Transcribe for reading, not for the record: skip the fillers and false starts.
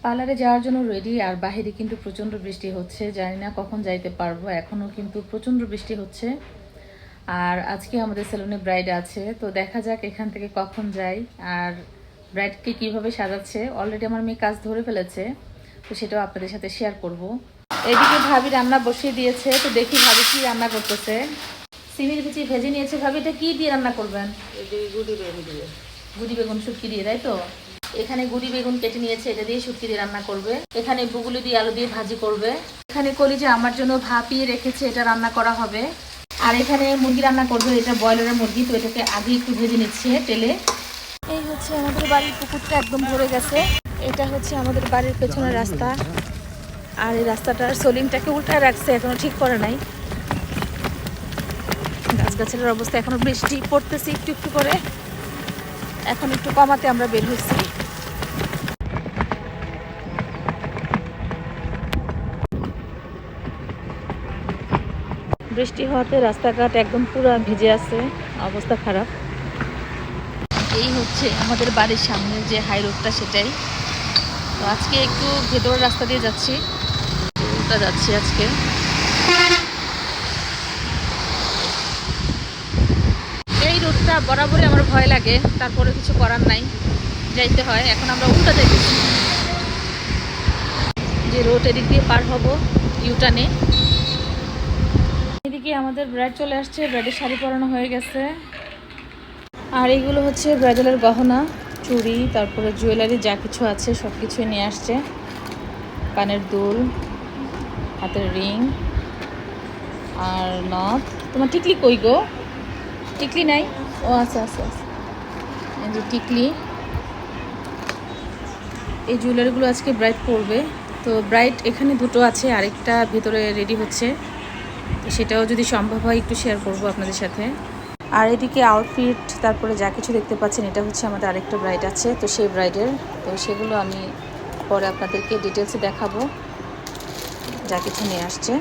পার্লারে যাওয়ার জন্য রেডি, আর বাহিরে কিন্তু প্রচণ্ড বৃষ্টি হচ্ছে, জানি না কখন যাইতে পারবো, এখনও কিন্তু প্রচণ্ড বৃষ্টি হচ্ছে। আর আজকে আমাদের সেলুনে ব্রাইড আছে, তো দেখা যাক এখান থেকে কখন যাই আর ব্রাইডকে কিভাবে সাজাচ্ছে। অলরেডি আমার মেয়ে কাজ ধরে ফেলেছে, তো সেটাও আপনাদের সাথে শেয়ার করব। এদিকে ভাবি রান্না বসিয়ে দিয়েছে, তো দেখি ভাবি কি রান্না করতেছে। সিমির বিচি ভেজে নিয়েছে ভাবি, এটা কি দিয়ে রান্না করবেন? গুড়ি বেগুন শুটকি দিয়ে, তাই তো? এখানে গুড়ি বেগুন কেটে নিয়েছে, এটা দিয়ে শুটকি দিয়ে রান্না করবে। এখানে বুগুলি দিয়ে আলু দিয়ে ভাজি করবে। এখানে কলিজা আমার জন্য ভাপিয়ে রেখেছে, এটা রান্না করা হবে। আর এখানে মুরগি রান্না করবে, এটা ব্রয়লারের মুরগি, তো এটাকে আগে একটু ভেজে নিচ্ছে তেলে। এই হচ্ছে আমাদের বাড়ির পুকুরটা একদম ভরে গেছে। এটা হচ্ছে আমাদের বাড়ির পেছনের রাস্তা, আর এই রাস্তাটার সোলিংটাকে উল্টায় রাখছে, এখনো ঠিক করে নাই। গাছগাছালির অবস্থা, এখনো বৃষ্টি পড়তেছে একটু একটু করে, এখন একটু কমাতে আমরা বের হচ্ছি। বৃষ্টি হওয়াতে রাস্তাঘাট একদম পুরো ভিজে আছে, অবস্থা খারাপ। এই হচ্ছে আমাদের বাড়ির সামনে যে হাই রোডটা, সেটাই। তো আজকে একটু ভেতরের রাস্তা দিয়ে যাচ্ছি, উল্টা যাচ্ছি আজকে। এই রোডটা বরাবরই আমার ভয় লাগে, তারপরে কিছু করার নাই, যাইতে হয়। এখন আমরা উল্টা যাইতেছি, যে রোড এদিক দিয়ে পার হব ইউটার্নে। এদিকে আমাদের ব্রাইড চলে আসছে, ব্রাইডের শাড়ি পরানো হয়ে গেছে। আর এইগুলো হচ্ছে ব্রাইডালের গহনা, চুড়ি, তারপরে জুয়েলারি, যা কিছু আছে সব কিছুই নিয়ে আসছে। কানের দুল, হাতের রিং আর নথ। তোমার টিকলি কই গো? টিকলি নাই? ও আচ্ছা আচ্ছা আচ্ছা, এই যে টিকলি। এই জুয়েলারিগুলো আজকে ব্রাইড পরবে। তো ব্রাইড এখানে দুটো আছে, আরেকটা ভেতরে রেডি হচ্ছে, তো সেটাও যদি সম্ভব হয় একটু শেয়ার করব আপনাদের সাথে। আর এদিকে আউটফিট, তারপরে যা কিছু দেখতে পাচ্ছেন, এটা হচ্ছে আমাদের আরেকটা ব্রাইড আছে, তো সেই ব্রাইডের, তো সেগুলো আমি পরে আপনাদেরকে ডিটেলসে দেখাবো, যা কিছু নিয়ে আসছে।